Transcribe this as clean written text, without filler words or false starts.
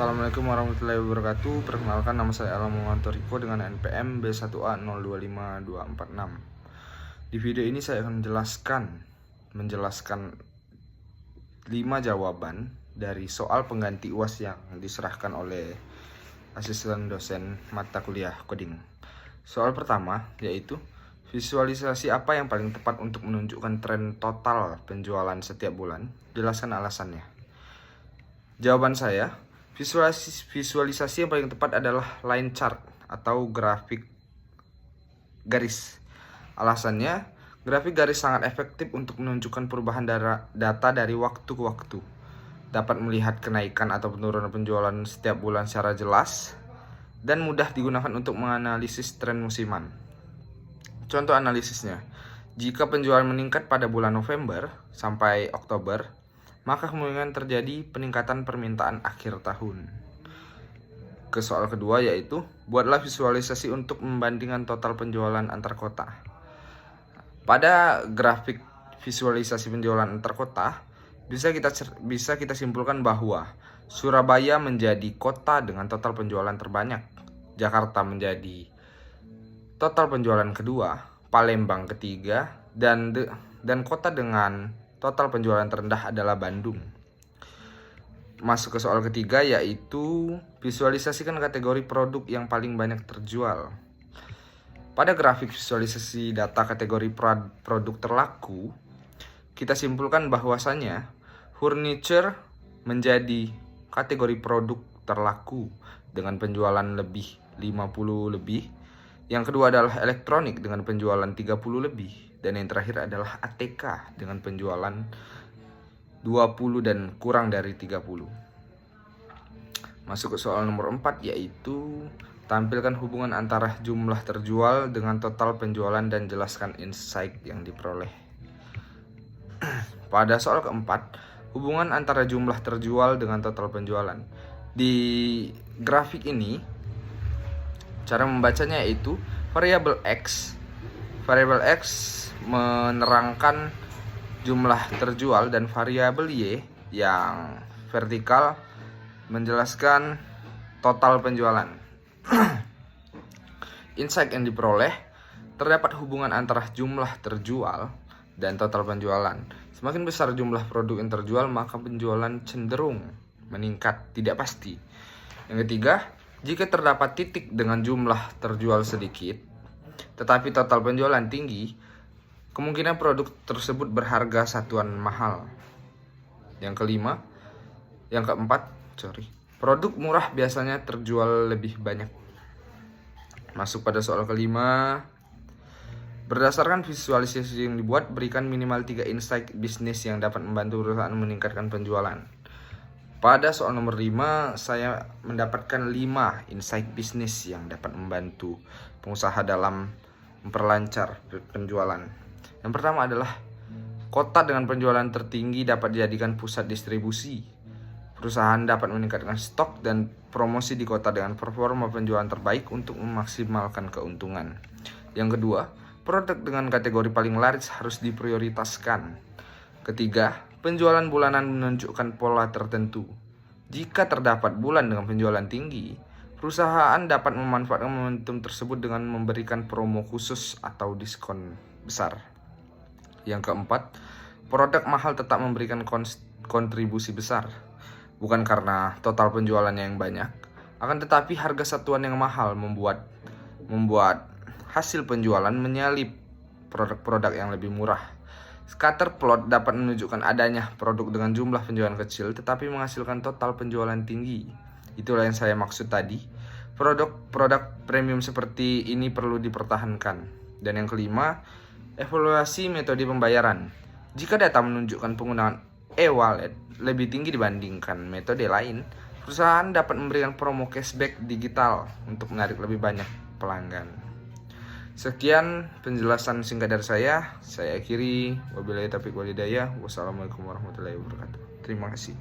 Assalamualaikum warahmatullahi wabarakatuh. Perkenalkan, nama saya Alam Riko dengan NPM B1A025246. Di video ini saya akan menjelaskan 5 jawaban dari soal pengganti UAS yang diserahkan oleh asisten dosen mata kuliah coding. Soal pertama yaitu visualisasi apa yang paling tepat untuk menunjukkan tren total penjualan setiap bulan. Jelaskan alasannya. Jawaban saya, visualisasi yang paling tepat adalah line chart atau grafik garis. Alasannya, grafik garis sangat efektif untuk menunjukkan perubahan data dari waktu ke waktu. Dapat melihat kenaikan atau penurunan penjualan setiap bulan secara jelas dan mudah digunakan untuk menganalisis tren musiman. Contoh analisisnya, jika penjualan meningkat pada bulan November sampai Oktober, maka kemungkinan terjadi peningkatan permintaan akhir tahun. Ke soal kedua yaitu, buatlah visualisasi untuk membandingkan total penjualan antar kota. Pada grafik visualisasi penjualan antar kota, bisa kita simpulkan bahwa Surabaya menjadi kota dengan total penjualan terbanyak, Jakarta menjadi total penjualan kedua, Palembang ketiga, dan kota dengan total penjualan terendah adalah Bandung. Masuk ke soal ketiga yaitu visualisasikan kategori produk yang paling banyak terjual. Pada grafik visualisasi data kategori produk terlaku, kita simpulkan bahwasannya furniture menjadi kategori produk terlaku dengan penjualan lebih 50 lebih. Yang kedua adalah elektronik dengan penjualan 30 lebih. Dan yang terakhir adalah ATK dengan penjualan 20 dan kurang dari 30. Masuk ke soal nomor 4 yaitu tampilkan hubungan antara jumlah terjual dengan total penjualan dan jelaskan insight yang diperoleh. Pada soal keempat, hubungan antara jumlah terjual dengan total penjualan. Di grafik ini, cara membacanya yaitu variabel X menerangkan jumlah terjual dan variabel Y yang vertikal menjelaskan total penjualan. Insight yang diperoleh, terdapat hubungan antara jumlah terjual dan total penjualan. Semakin besar jumlah produk yang terjual, maka penjualan cenderung meningkat, tidak pasti. Yang ketiga, jika terdapat titik dengan jumlah terjual sedikit, tetapi total penjualan tinggi, kemungkinan produk tersebut berharga satuan mahal. Yang keempat, produk murah biasanya terjual lebih banyak. Masuk pada soal kelima, berdasarkan visualisasi yang dibuat, berikan minimal 3 insight bisnis yang dapat membantu perusahaan meningkatkan penjualan. Pada soal nomor 5, saya mendapatkan 5 insight bisnis yang dapat membantu pengusaha dalam memperlancar penjualan. Yang pertama adalah kota dengan penjualan tertinggi dapat dijadikan pusat distribusi. Perusahaan dapat meningkatkan stok dan promosi di kota dengan performa penjualan terbaik untuk memaksimalkan keuntungan. Yang kedua, produk dengan kategori paling laris harus diprioritaskan. Ketiga, penjualan bulanan menunjukkan pola tertentu. Jika terdapat bulan dengan penjualan tinggi, perusahaan dapat memanfaatkan momentum tersebut dengan memberikan promo khusus atau diskon besar. Yang keempat, produk mahal tetap memberikan kontribusi besar. Bukan karena total penjualannya yang banyak, akan tetapi harga satuan yang mahal membuat hasil penjualan menyalip produk-produk yang lebih murah. Scatter plot dapat menunjukkan adanya produk dengan jumlah penjualan kecil tetapi menghasilkan total penjualan tinggi. Itulah yang saya maksud tadi. Produk premium seperti ini perlu dipertahankan. Dan yang kelima, evaluasi metode pembayaran. Jika data menunjukkan penggunaan e-wallet lebih tinggi dibandingkan metode lain, perusahaan dapat memberikan promo cashback digital untuk menarik lebih banyak pelanggan. Sekian penjelasan singkat dari saya akhiri. Wabillahi taufiq wal hidayah. Wassalamualaikum warahmatullahi wabarakatuh. Terima kasih.